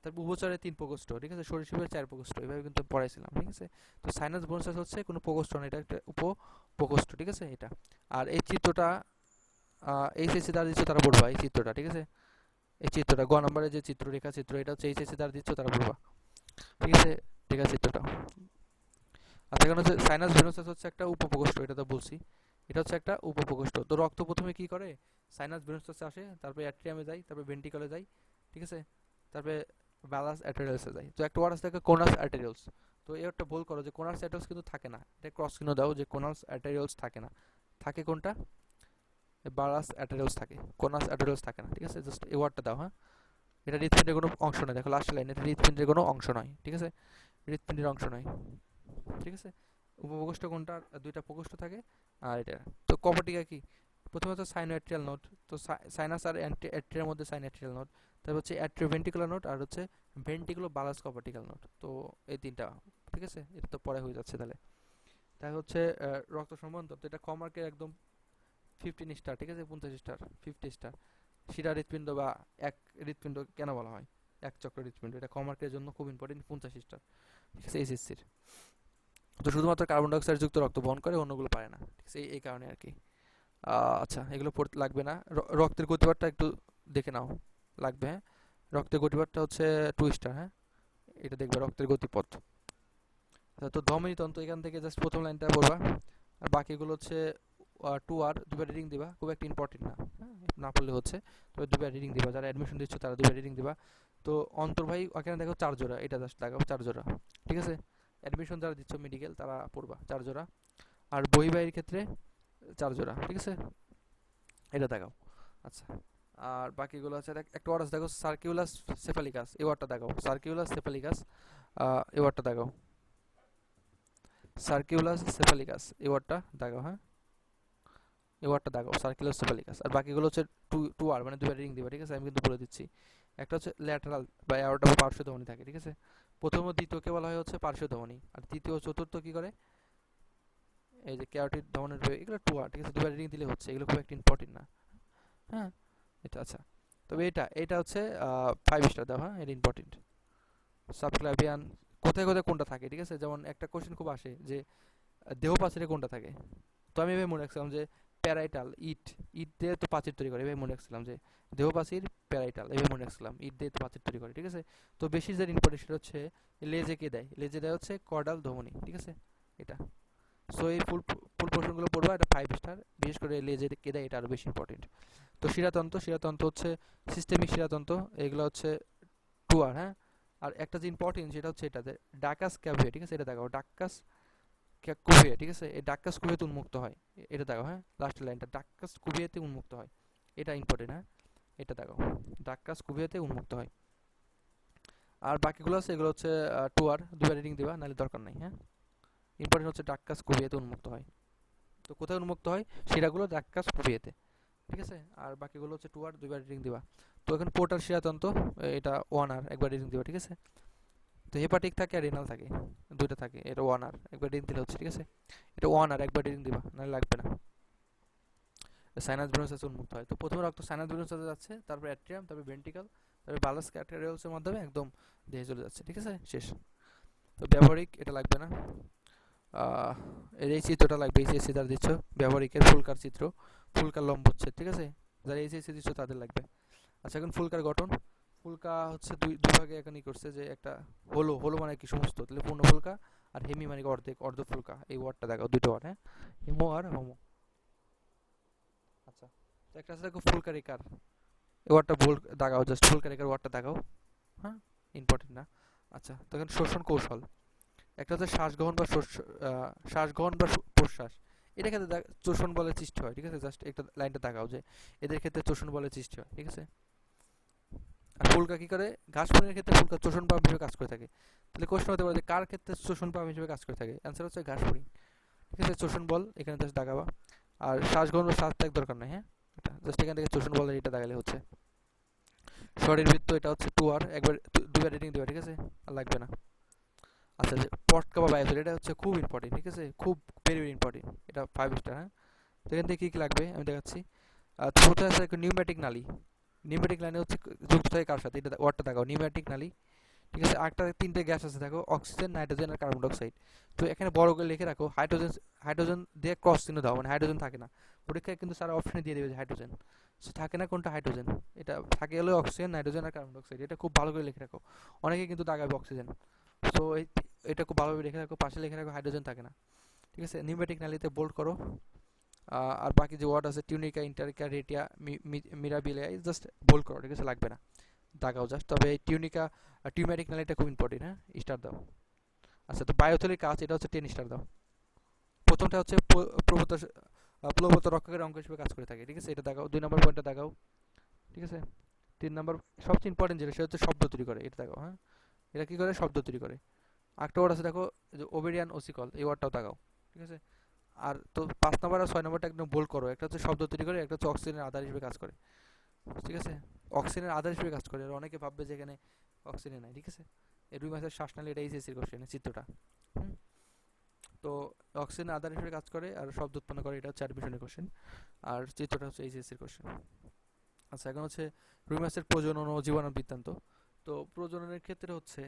তারপর উভচরে 3 প্রকোষ্ঠ, ঠিক আছে, সরীসৃপের 4 প্রকোষ্ঠ, এভাবে কিন্তু পড়াইছিলাম, ঠিক আছে। তো সাইনাস ভেনুসাস হচ্ছে কোনো প্রকোষ্ঠ না, এটা একটা উপপ্রকোষ্ঠ, ঠিক আছে এটা। আর এই চিত্রটা এইচএসসি দ্বারা দিচ্ছ তারা পড়বা, এই চিত্রটা, ঠিক আছে। এই চিত্রটা গ নম্বরে যে চিত্র, রেখা চিত্র, এটা হচ্ছে এইচএসসি দ্বারা দিচ্ছ তারা পড়বা, ঠিক আছে, রেখা চিত্রটা। আচ্ছা, এখন হচ্ছে সাইনাস ভেনুসাস হচ্ছে একটা উপপ্রকোষ্ঠ, এটা তো বলছি, এটা হচ্ছে একটা উপপ্রকোষ্ঠ। তো রক্ত প্রথমে কি করে, সাইনাস ভেনুসাসে আসে, তারপরে অ্যাট্রিয়ামে যায়, তারপরে ভেন্ট্রিকলে যায়, ঠিক আছে, তারপরে ভ্যালাস আর্টেরিয়ালসে যায়। তো একটা ওয়ার্ড আছে থাকে কোনাস আর্টেরিয়ালস। তো এই একটা ভুল করো যে কোনাস আর্টেরিয়ালস কিন্তু থাকে না, এটা ক্রস চিহ্ন দাও যে কোনাস আর্টেরিয়ালস থাকে না, থাকে কোনটা, ভালাস আর্টেরিয়ালস থাকে, কোনাস আর্টেরিয়ালস থাকে না, ঠিক আছে, জাস্ট এই ওয়ার্ডটা দাও, হ্যাঁ। এটা হৃৎপিণ্ডের কোনো অংশ নয়, দেখো লাস্ট লাইন, এটা হৃৎপিণ্ডের কোনো অংশ নয়, ঠিক আছে, হৃৎপিণ্ডের অংশ নয়, ঠিক আছে। উপপ্রকোষ্ঠ কোনটা, দুইটা প্রকোষ্ঠ থাকে। আর এটা তো কপটিকা কি, প্রথমে হচ্ছে সাইনোএট্রিয়াল নোড। তো সাইনাস আর অ্যাট্রিয়ার মধ্যে সাইনোএট্রিয়াল নোড, তারপর হচ্ছে অ্যাট্রিওভেন্ট্রিকুলার নোড, আর হচ্ছে ভেন্ট্রিকুলো বালাস কপটিক্যাল নোড। তো এই তিনটা, ঠিক আছে, এটা তো পরে হয়ে যাচ্ছে তাহলে। তাই হচ্ছে রক্ত সম্বন্ধ, তো এটা কমার্কের একদম 15 স্টার, ঠিক আছে, 50 স্টার, 50 স্টার। শিরা হৃৎপিণ্ড বা এক হৃৎপিণ্ড কেন বলা হয় এক চক্র হৃৎপিণ্ড, এটা কমার্কের জন্য খুব ইম্পর্টেন্ট, 50 স্টার, ঠিক আছে, এইচএসসির। তো শুধুমাত্র কার্বন ডাইঅক্সাইড যুক্ত রক্ত বহন করে, অন্যগুলো পারে না, ঠিক আছে, এই কারণে আর কি। আচ্ছা, এগুলো পড়তে লাগবে না। রক্তের গতিপথটা একটু দেখে নাও, লাগবে, হ্যাঁ। রক্তের গতিপথটা হচ্ছে 2 স্টার, হ্যাঁ, এটা দেখবে রক্তের গতিপথ। আচ্ছা, তো ধমনী তন্ত্র, এখান থেকে জাস্ট প্রথম লাইনটা পড়বা, আর বাকিগুলো হচ্ছে 2 আর দুবার রিডিং দিবা, খুব একটা ইম্পর্টেন্ট না, হ্যাঁ, না পড়লে হচ্ছে, তবে দুবার রিডিং দিবা, যারা অ্যাডমিশন দিচ্ছ তারা দুবার রিডিং দিবা। তো অন্তর্বাহী এখানে দেখো 4 জোড়া, এটা জাস্ট লাগাও 4 জোড়া, ঠিক আছে। অ্যাডমিশন যারা দিচ্ছ মেডিকেল তারা পড়বা 4 জোড়া। আর বহিবাহীর ক্ষেত্রে 4 জোড়া, ঠিক আছে, এটা দেখাও। আচ্ছা, আর বাকিগুলো আছে, একটা ওয়ার্ড আছে দেখো, সার্কিউলাস সেফালিকাস, এই ওয়ার্ডটা দেখাও, সার্কিউলাস সেফালিকাস, এই ওয়ার্ডটা দেখাও, সার্কিউলাস সেফালিকাস, এই ওয়ার্ডটা দেখাও, হ্যাঁ, এই ওয়ার্ডটা দেখাও, সার্কিউলাস সেফালিকাস। আর বাকিগুলো হচ্ছে টু টু আর, মানে দুইবার রিডিং দিবা, ঠিক আছে, আমি কিন্তু বলে দিচ্ছি। একটা হচ্ছে ল্যাটারাল বা অ্যাওর্টা বা পার্শ্ব ধমনী থাকে, ঠিক আছে। প্রথম ও দ্বিতীয়কে বলা হয় হচ্ছে পার্শ্ব ধমনী, আর তৃতীয় ও চতুর্থ কি করে, এই যে ক্যারোটিড ধমনের, এগুলো টু আর, ঠিক আছে, দুবার রিডিং দিলে হচ্ছে, এগুলো খুব একটা ইম্পর্টেন্ট না, হ্যাঁ, এটা। আচ্ছা, তবে এটা হচ্ছে 5 স্টার দাও, হ্যাঁ, এটা ইম্পর্টেন্ট। সাবক্লাভিয়ান কোথায় কোথায় কোনটা থাকে, ঠিক আছে, যেমন একটা কোশ্চেন খুব আসে যে দেহ পাচিরে কোনটা থাকে। তো আমি এভাবে মনে রাখছিলাম যে প্যারাইটাল, ইট, ইট দিয়ে তো পাচির তৈরি করে, এভাবে মনে রাখছিলাম যে দেহ পাচির প্যারাইটাল, এভাবে মনে রাখছিলাম, ইট দিয়ে তো পাচির তৈরি করে, ঠিক আছে। তো বেশি যে ইম্পর্টেন্ট সেটা হচ্ছে লেজে কে দেয়, লেজে দেয় হচ্ছে কর্ডাল ধমনী, ঠিক আছে, এটা। সো এই ফুল ফুল পোর্শনগুলো পড়বা, এটা 5 স্টার, বিশেষ করে লেজে কে দেয় এটা আরও বেশি ইম্পর্টেন্ট। তো শিরাতন্ত্র, শিরাতন্ত্র হচ্ছে সিস্টেমিক শিরাতন্ত্র, এগুলো হচ্ছে 2 আর, হ্যাঁ। আর একটা যে ইম্পর্টেন্ট সেটা হচ্ছে এটাতে ডাকাস ক্যাভিয়ে, ঠিক আছে, এটা দেখাও, ডাকাস কুভিয়ে, ঠিক আছে, এই ডাকাস কুভিয়েতে উন্মুক্ত হয়, এটা দেখাও, হ্যাঁ, লাস্টের লাইনটা ডাকাস কুভিয়েতে উন্মুক্ত হয়, এটা ইম্পর্টেন্ট, হ্যাঁ, এটা দেখাও, ডাকাস কুভিয়েতে উন্মুক্ত হয়। আর বাকিগুলো আছে, এগুলো হচ্ছে 2 আর, দুবার রিডিং দিবা, নাহলে দরকার নাই, হ্যাঁ। ইম্পর্টেন্ট হচ্ছে ডাকাস কুভিয়েতে উন্মুক্ত হয়। তো কোথায় উন্মুক্ত হয়, সেটাগুলো ডাকাস কুভিয়েতে, ঠিক আছে। আর বাকিগুলো হচ্ছে 2 আর, দুইবার রিডিং দিবা। তো এখানে পোর্টাল শিরাতন্ত্র, এটা 1 আর, একবার রিডিং দিবা, ঠিক আছে। তো হেপাটিক থাকে আর রেনাল থাকে, দুইটা থাকে, এটা 1 আর, একবার রিডিং দিলে হচ্ছে, ঠিক আছে, এটা 1 আর, একবার রিডিং দিবা, নাহলে লাগবে না। সাইনাস ভেনুসাস উন্মুক্ত হয়, তো প্রথমে রক্ত সাইনাস ভেনুসাসে যাচ্ছে, তারপর অ্যাট্রিয়াম, তারপর ভেন্ট্রিকল, তারপর বালাস ক্যাটারিয়ালসের মাধ্যমে একদম দেহে চলে যাচ্ছে, ঠিক আছে, শেষ। তো ব্যবহারিক এটা লাগবে না। এর এই চিত্রটা লাগবে, এইচএসসি যারা দিচ্ছ, ব্যবহারিকের ফুলকার চিত্র, ফুলকার লম্বচ্ছেদ, ঠিক আছে, যারা এইচএসসি দিচ্ছ তাদের লাগবে। আচ্ছা, এখন ফুলকার গঠন, ফুলকা হচ্ছে দুই ভাগে এখানে করছে, যে একটা হলো, হলো মানে কি সমস্ত, তাহলে পূর্ণ ফুলকা, আর হেমি মানে অর্ধেক, অর্ধ ফুলকা, এই ওয়ার্ডটা দেখাও, দুটো ওয়ার্ড, হ্যাঁ, হিমো আর হোমো। আচ্ছা, তো একটা আছে দেখো ফুলকারিকার, এই ওয়ার্ডটা ভুল দাগাও, জাস্ট ফুলকারিকার ওয়ার্ডটা দাগাও, হ্যাঁ, ইম্পর্টেন্ট না। আচ্ছা, তো এখন শোষণ কৌশল, একটা হচ্ছে শ্বাস গ্রহণ বা প্রশ্বাস, এটা ক্ষেত্রে চোষণ বলের সৃষ্টি হয়, ঠিক আছে, জাস্ট একটা লাইনটা দেখাও যে এদের ক্ষেত্রে চোষণ বলের সৃষ্টি হয়, ঠিক আছে। আর ফুলকা কি করে, ঘাস ফড়িংয়ের ক্ষেত্রে ফুলকা চোষণ পাম্প হিসেবে কাজ করে থাকে। তাহলে কোশ্চেন হতে পারে যে কার ক্ষেত্রে চোষণ পাম্প হিসেবে কাজ করে থাকে, অ্যান্সার হচ্ছে ঘাস ফড়িং। ঠিক আছে, শোষণ বল এখানে জাস্ট দাগাবা। আর শ্বাসগ্রহণ বা শ্বাস ত্যাগ দরকার নাই, হ্যাঁ, এটা জাস্ট এখান থেকে শোষণ বলের এটা দাগালে হচ্ছে। শরীরবৃত্ত এটা হচ্ছে 2R, একবার দুইবার রিডিং দেবা, ঠিক আছে, আর লাগবে না। আচ্ছা, যে পটকা বা বায়োফিল এটা হচ্ছে খুব ইম্পর্টেন্ট, ঠিক আছে, খুব ভেরি ভেরি ইম্পর্টেন্ট, এটা 5 স্টার, হ্যাঁ। তো এখান থেকে কী কী লাগবে আমি দেখাচ্ছি। তো প্রথমে আছে নিউম্যাটিক নালী। নিউম্যাটিক লাইনে হচ্ছে যুক্ত থাকে কার সাথে, এটা ওয়ার্ডটা দেখাও, নিউম্যাটিক নালী। ঠিক আছে, আরেকটা 3টে গ্যাস আছে দেখো, অক্সিজেন, নাইট্রোজেন আর কার্বন ডাইঅক্সাইড। তো এখানে বড় করে লিখে রাখো হাইড্রোজেন। হাইড্রোজেন দিয়ে ক্রস চিহ্ন দাও, মানে হাইড্রোজেন থাকে না পরীক্ষায়, কিন্তু সারা অপশনে দিয়ে দেবে যে হাইড্রোজেন। সো থাকে না কোনটা, হাইড্রোজেন। এটা থাকে হলো অক্সিজেন, নাইট্রোজেন আর কার্বন ডাইঅক্সাইড, এটা খুব ভালো করে লিখে রাখো। অনেকে কিন্তু দাগাবে অক্সিজেন। সো এটা খুব ভালোভাবে লিখে রাখো, পাশে লিখে রাখো হাইড্রোজেন থাকে না। ঠিক আছে, নিউম্যাটিক নালীতে বোল্ড করো। আর বাকি যে ওয়ার্ড আছে টিউনিকা, ইন্টারিকা, রেটিয়া, মিরাবিলিয়া, জাস্ট বোল্ড করো, ঠিক আছে, লাগবে না, দাগাও জাস্ট। তবে টিউনিকা টিউম্যাটিক নালীটা খুব ইম্পর্টেন্ট, হ্যাঁ, স্টার দাও। আচ্ছা, তো বায়োথলির কাজ এটা হচ্ছে 10 স্টার দাও। প্রথমটা হচ্ছে প্লবত রক্ষকের অঙ্গ হিসেবে কাজ করে থাকে, ঠিক আছে, এটা দাগাও। 2 নম্বর পয়েন্টটা দাগাও, ঠিক আছে। 3 নম্বর সবচেয়ে ইম্পর্টেন্ট যেটা, সেটা হচ্ছে শব্দ তৈরি করে, এটা দাগাও, হ্যাঁ। এটা কি করে, শব্দ তৈরি করে। আরেকটা ওয়ার্ড আছে দেখো, যে ওবেরিয়ান ওসিকল, এই ওয়ার্ডটাও দাগাও, ঠিক আছে। আর তো 5 নম্বর আর 6 নম্বরটা একদম বোল্ড করো, একটা হচ্ছে শব্দ তৈরি করে, একটা হচ্ছে অক্সিজেনের আধার হিসেবে কাজ করে, ঠিক আছে। অক্সিজেনের আধার হিসেবে কাজ করে, আর অনেকে ভাববে যে এখানে অক্সিজেন নাই, ঠিক আছে। এই 2 মাসের শ্বাসনালী, এটা এইচএসসির কোশ্চেন চিত্রটা। তো অক্সিজেনের আধার হিসেবে কাজ করে আর শব্দ উৎপন্ন করে, এটা হচ্ছে অ্যাডমিশনের কোশ্চেন। আর চিত্রটা হচ্ছে এইচএসসির কোশ্চেন। আচ্ছা, এখন হচ্ছে রুই মাছের প্রজনন ও জীবাণু বৃত্তান্ত। তো প্রজননের ক্ষেত্রে হচ্ছে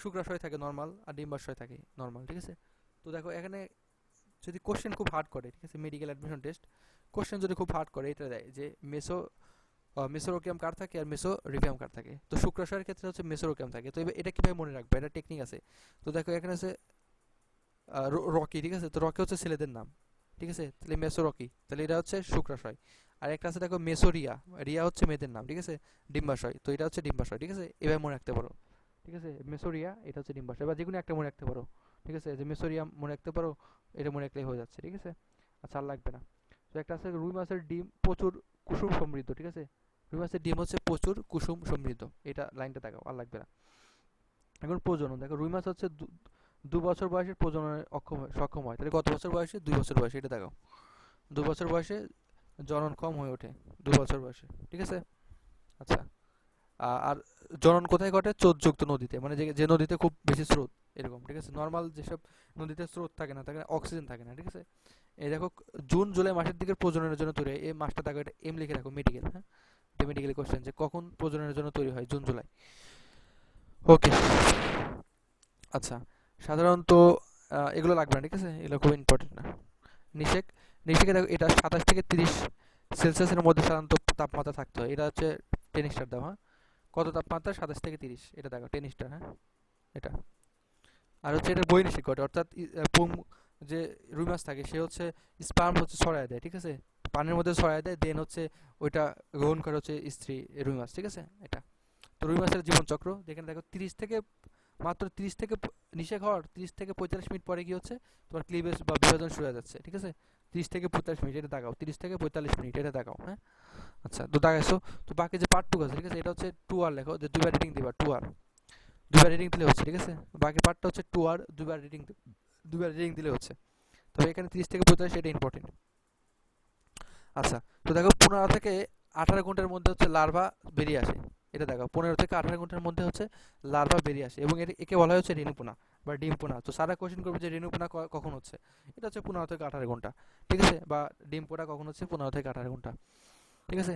শুক্রাশয় থাকে নর্মাল, আর ডিম্বাশয় থাকে নর্মাল, ঠিক আছে। তো দেখো এখানে যদি কোশ্চেন খুব হার্ড করে, ঠিক আছে, মেডিকেল অ্যাডমিশন টেস্ট কোশ্চেন যদি খুব হার্ড করে, এটা দেয় যে মেসোরোকিয়াম কার থাকে আর মেসোরিকিয়াম কার থাকে। তো শুক্রাশয়ের ক্ষেত্রে হচ্ছে মেসোরোকিয়াম থাকে। তো এটা কিভাবে মনে রাখবে, এটা টেকনিক আছে। তো দেখো এখানে আছে রকি, ঠিক আছে, তো রকি হচ্ছে ছেলেদের নাম, ঠিক আছে, তাহলে মেসো রকি, তাহলে এটা হচ্ছে শুক্রাশয়। আর একটা আছে দেখো মেসোরিয়া, রিয়া হচ্ছে মেয়েদের নাম, ঠিক আছে, ডিম্বাশয়, তো এটা হচ্ছে ডিম্বাশয়, ঠিক আছে, এভাবে মনে রাখতে পারো, ঠিক আছে। মেসোরিয়া এটা হচ্ছে ডিম্বাশয়, বা যে কোনো একটা মনে রাখতে পারো, ঠিক আছে, যে মেসোরিয়া মনে রাখতে পারো, এটা মনে রাখলেই হয়ে যাচ্ছে, ঠিক আছে। আচ্ছা, আর লাগবে না। তো একটা আছে রুই মাছের ডিম প্রচুর কুসুম সমৃদ্ধ, ঠিক আছে, রুই মাছের ডিম হচ্ছে প্রচুর কুসুম সমৃদ্ধ, এটা লাইনটা দেখাও, আর লাগবে না। এখন প্রজনন দেখো, রুই মাছ হচ্ছে 2 বছর বয়সে প্রজননে সক্ষম হয়, তাহলে কত বছর বয়সে, 2 বছর বয়সে, এটা দেখাও। 2 বছর বয়সে জননক্ষম হয়ে ওঠে, 2 বছর বয়সে, ঠিক আছে। আচ্ছা, আর জনন কোথায় ঘটে, চোদযুক্ত নদীতে, মানে যে যে নদীতে খুব বেশি স্রোত, এরকম, ঠিক আছে। নর্মাল যেসব নদীতে স্রোত থাকে না, থাকে অক্সিজেন থাকে না, ঠিক আছে। এই দেখো, জুন জুলাই মাসের দিকে প্রজননের জন্য তৈরি হয়, এই মাসটা দেখো, এটা এম লিখে রাখো, মেডিকেল, হ্যাঁ, এটা মেডিকেল কোশ্চেন, যে কখন প্রজননের জন্য তৈরি হয়, জুন জুলাই। ওকে। আচ্ছা, সাধারণত এগুলো লাগবে না, ঠিক আছে, এগুলো খুব ইম্পর্টেন্ট না। নিষেক, নিষেকে দেখো, এটা 27 থেকে 30 সেলসিয়াসের মধ্যে সাধারণত তাপমাত্রা থাকতে হয়, এটা হচ্ছে 10 স্টার দাও, হ্যাঁ। কত তাপমাত্রা, 27 থেকে 30, এটা দেখো 10 স্টার, হ্যাঁ, এটা। আর হচ্ছে এটা বহির্নিষেক ঘটে, অর্থাৎ যে রুই মাছ থাকে সে হচ্ছে স্পার্ম হচ্ছে ছড়ায় দেয়, ঠিক আছে, পানির মধ্যে ছড়ায় দেয়, দেন হচ্ছে ওইটা গ্রহণ করে হচ্ছে স্ত্রী রুই মাছ, ঠিক আছে, এটা। তো রুই মাছের জীবনচক্র দেখেন, দেখো 30 থেকে মাত্র 30 থেকে নিষেক হওয়ার 30 থেকে 45 মিনিট পরে কি হচ্ছে, তোমার ক্লিভেজ বা বিভাজন শুরু হয়ে যাচ্ছে, ঠিক আছে। 30 থেকে 45 মিনিট, এটা দেখাও, 30 থেকে 45 মিনিট, এটা দেখাও, হ্যাঁ। আচ্ছা, তো দেখাইছো। তো বাকি যে পার্টটুকু আছে, ঠিক আছে, এটা হচ্ছে 2 আর লেখো, যে 2বার রিডিং দিবা, 2 আর 2বার রিডিং দিলে হচ্ছে, ঠিক আছে। বাকি পার্টটা হচ্ছে 2 আর 2বার রিডিং দিলে হচ্ছে। তবে এখানে 30 থেকে 45, এটা ইম্পর্টেন্ট। আচ্ছা, তো দেখো 15 থেকে 18 ঘন্টার মধ্যে হচ্ছে লার্ভা বেরিয়ে আসে, এটা দেখো 15 থেকে 18 ঘন্টার মধ্যে হচ্ছে লার্ভা বেরিয়ে আসে, এবং একে বলা হচ্ছে রেণুপোনা বা ডিমপোনা। তো সারা কোশ্চেন করবে যে রেণুপোনা কখন হচ্ছে, এটা হচ্ছে 15 থেকে 18 ঘন্টা, ঠিক আছে, বা ডিমপোনা কখন হচ্ছে, 15 থেকে 18 ঘন্টা, ঠিক আছে।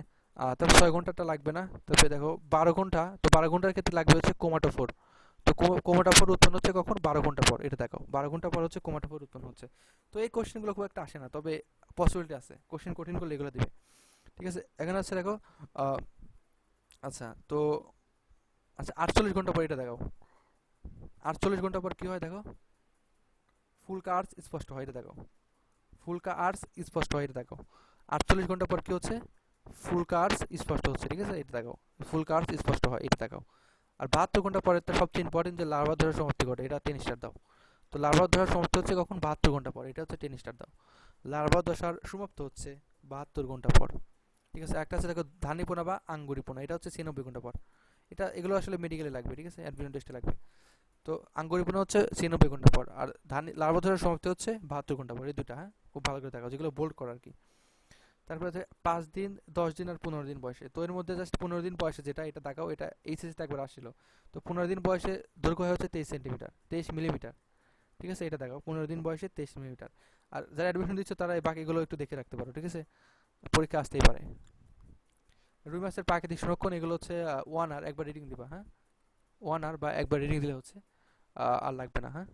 তারপর 6 ঘন্টাটা লাগবে না। তারপরে দেখো 12 ঘন্টা, তো 12 ঘন্টার ক্ষেত্রে লাগবে হচ্ছে কোমাটোফোর। তো কোমাটোফোর উৎপন্ন হচ্ছে কখন, 12 ঘন্টা পর, এটা দেখো 12 ঘন্টা পর হচ্ছে কোমাটোফোর উৎপন্ন হচ্ছে। তো এই কোশ্চেনগুলো খুব একটা আসে না, তবে পসিবিলিটি আছে, কোশ্চেন কঠিন করলে এগুলো দিবে, ঠিক আছে। এখানে হচ্ছে দেখো, আহ, আচ্ছা, তো আচ্ছা 48 ঘন্টা পর এটা দেখাও, 48 ঘন্টা পর কি হয় দেখো, ফুলকা আর্স স্পষ্ট হয়, এটা দেখো, ফুলকা আর্স স্পষ্ট হয়, এটা দেখো। 48 ঘন্টা পর কি হচ্ছে, ফুলকা আর্স স্পষ্ট হচ্ছে, ঠিক আছে, এটা দেখো, ফুলকা আর্স স্পষ্ট হয়, এটা দেখো। আর 72 ঘন্টা পরে তো সবচেয়ে ইম্পর্টেন্ট, যে লার্ভা ধরার সমাপ্তি ঘটে, এটা 10 স্টার দাও। তো লার্ভা ধরার সমাপ্তি হচ্ছে কখন, 72 ঘন্টা পর, এটা হচ্ছে 10 স্টার দাও। লার্ভা দশার সমাপ্ত হচ্ছে 72 ঘন্টা পর, ঠিক আছে। একটা আছে দেখো ধানীপোনা বা আঙ্গুরিপোনা, এটা হচ্ছে 96 ঘন্টা পর। এগুলো আসলে মেডিকেলে লাগবে, ঠিক আছে, অ্যাডমিশন টেস্টে লাগবে। তো আঙ্গুরিপনা হচ্ছে 96 ঘন্টা পর, আর ধান লার্ভা ধরার সমাপ্তি হচ্ছে 72 ঘন্টা পর। এই দুটা, হ্যাঁ, খুব ভালো করে দেখা, যেগুলো বোল্ড করা আর কি। তারপরে হচ্ছে 5 দিন, 10 দিন আর 15 দিন বয়সে। তো এর মধ্যে জাস্ট 15 দিন বয়সে যেটা, এটা দেখাও, এটা এইচএসিতে একবার আসছিল। তো 15 দিন বয়সে দৈর্ঘ্য হয় হচ্ছে 23 সেন্টিমিটার, 23 মিলিমিটার, ঠিক আছে, এটা দেখাও 15 দিন বয়সে 23 মিলিমিটার। আর যারা অ্যাডমিশন দিচ্ছে তারা এই বাকিগুলো একটু দেখে রাখতে পারো, ঠিক আছে, পরীক্ষা আসতেই পারে। রুই মাছের প্রাকৃতিক সংরক্ষণ এগুলো হচ্ছে 1 আর একবার রিডিং দিবা, হ্যাঁ, 1 আর বা একবার রিডিং দিলে হচ্ছে, আর লাগবে না, হ্যাঁ।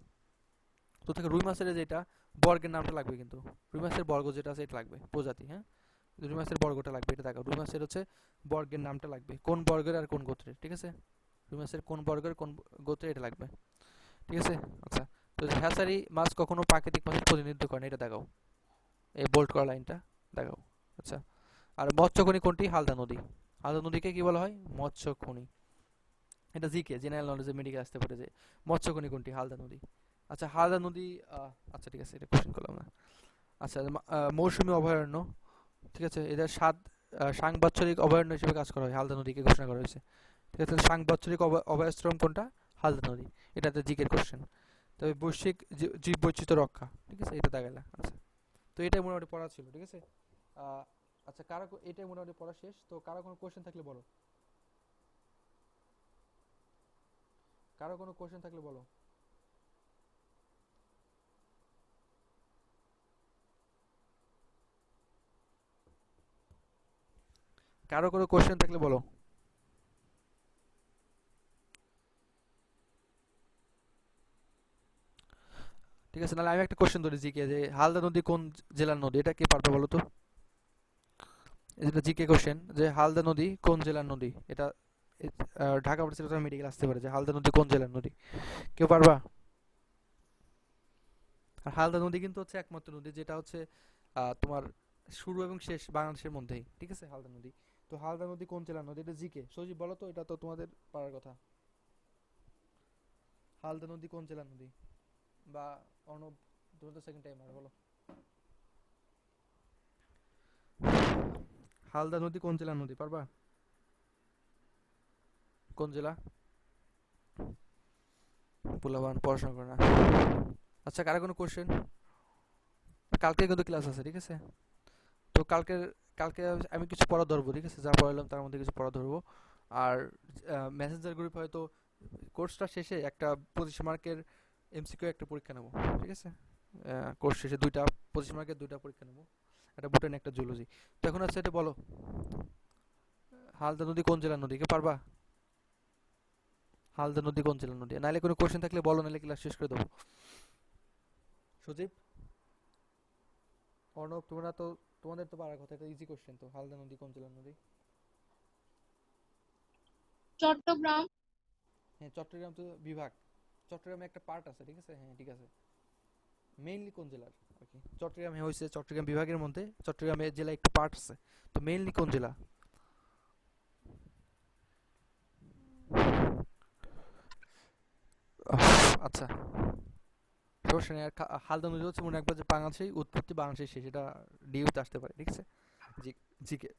তো থেকে রুই মাছের যেটা বর্গের নামটা লাগবে কিন্তু, রুই মাছের বর্গ যেটা আছে এটা লাগবে, প্রজাতি, হ্যাঁ, রুই মাছের বর্গটা লাগবে, এটা দেখো, রুই মাছের হচ্ছে বর্গের নামটা লাগবে, কোন বর্গের আর কোন গোত্রের, ঠিক আছে, রুই মাছের কোন বর্গের কোন গোত্রের, এটা লাগবে, ঠিক আছে। আচ্ছা, তো হ্যাচারি মাছ কখনো প্রাকৃতিক মাছের প্রতিনিধিত্ব করে না, এটা দেখাও, এই বোল্ড করা লাইনটা দেখাও। আচ্ছা, আর মৎস্যখনি কোনটি? হালদা নদী। হালদা নদীকে কি বলা হয়? মৎস্যখনি। এটা জিকে, জেনারেল নলেজে মেডিকেল আসতে পারে যে মৎস্যখনি কোনটি? হালদা নদী। আচ্ছা, হালদা নদী, আচ্ছা ঠিক আছে, এটা কোশ্চেন করলাম না। আচ্ছা, মৌসুমী অভয়ারণ্য, ঠিক আছে, এটা সাংবৎসরিক অভয়ারণ্য হিসেবে কাজ করা হয়, হালদা নদীকে ঘোষণা করা হয়েছে, ঠিক আছে। সাংবৎসরিক অভয়াশ্রম কোনটা? হালদা নদী। এটাতে জিকের কোশ্চেন। তবে বৈশ্বিক জীব বৈচিত্র্য রক্ষা, ঠিক আছে, এটা দেখাইলা। আচ্ছা, তো এটাই মোটামুটি পড়া ছিল, ঠিক আছে। আহ, আচ্ছা, এটাই মোটামুটি পড়া শেষ, তো কারো কোনো কোশ্চেন থাকলে বলো, কারো কোনো কোশ্চেন থাকলে বলো। কারো কোনো কোশ্চেন থাকলে বলো। ঠিক আছে, নাহলে আমি একটা কোশ্চেন ধরে জিকে, যে হালদা নদী কোন জেলার নদী, এটা কে পারবে বলো তো? এটা জিকে কোশ্চেন, যে হালদা নদী কোন জেলার নদী, এটা ঢাকা ভার্সিটি মেডিকেল আসতে পারে, যে হালদা নদী কোন জেলার নদী, কেউ পারবা? আর হালদা নদী কিন্তু হচ্ছে একমাত্র নদী যেটা হচ্ছে তোমার শুরু এবং শেষ বাংলাদেশের মধ্যেই, ঠিক আছে, হালদা নদী। তো হালদা নদী কোন জেলার নদী, এটা জিকে, সজীব বলো তো, এটা তো তোমাদের পারার কথা। হালদা নদী কোন জেলার নদী, বা অর্ণব, তুমি তো সেকেন্ড টাইম, আর বলো, হালদা নদী কোন জেলার নদী, পারবা? কোন জেলা? পোলাবান পড়াশোনা করে না। আচ্ছা, কারো কোনো কোশ্চেন? কালকে কিন্তু ক্লাস আছে, ঠিক আছে। তো কালকে আমি কিছু পড়া ধরবো, ঠিক আছে, যা পড়ালাম তার মধ্যে কিছু পড়া ধরবো। আর মেসেঞ্জার গ্রুপ হয়তো কোর্সটা শেষে একটা 25 মার্কের এমসিকিউ একটা পরীক্ষা নেবো, ঠিক আছে। কোর্স শেষে 25 মার্কের 2টা পরীক্ষা নেবো, একটা বোটানি একটা জুলজি। তো এখন হচ্ছে এটা বলো, হালদা নদী কোন জেলার নদী, কে পারবা? হালদা নদী কোন জেলার নদী, নাহলে কোনো কোশ্চেন থাকলে বলো, নাহলে ক্লাস শেষ করে দেবো। সজীব, অর্ণব, তোমরা তো, তোমাদের তো পারার কথা, এটা ইজি কোশ্চেন, তো হালদা নদী কোন জেলার নদী? চট্টগ্রাম। হ্যাঁ, চট্টগ্রাম তো বিভাগ, চট্টগ্রামে একটা পার্ট আছে, ঠিক আছে, হ্যাঁ ঠিক আছে। মেইনলি কোন জেলার আর কি, চট্টগ্রাম হয়েছে চট্টগ্রাম বিভাগের মধ্যে, চট্টগ্রামের জেলা একটু পার্ট আছে, তো মেইনলি কোন জেলা? আচ্ছা, সমস্যা নেই। আর হালদা নদী হচ্ছে মনে রাখবা যে বাংলাদেশেই উৎপত্তি, বাংলাদেশের শেষ, এটা ডিউতে আসতে পারে, ঠিক আছে। জি, জিকে।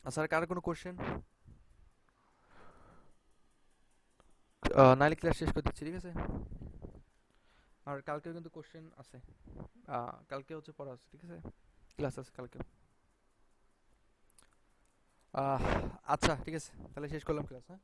আচ্ছা, আর কারো কোনো কোশ্চেন? নাইলে ক্লাস শেষ করে দিচ্ছি, ঠিক আছে। আর কালকেও কিন্তু কোশ্চেন আছে, কালকে হচ্ছে পড়া আছে, ঠিক আছে, ক্লাস আছে কালকে। আচ্ছা ঠিক আছে, তাহলে শেষ করলাম ক্লাস, হ্যাঁ।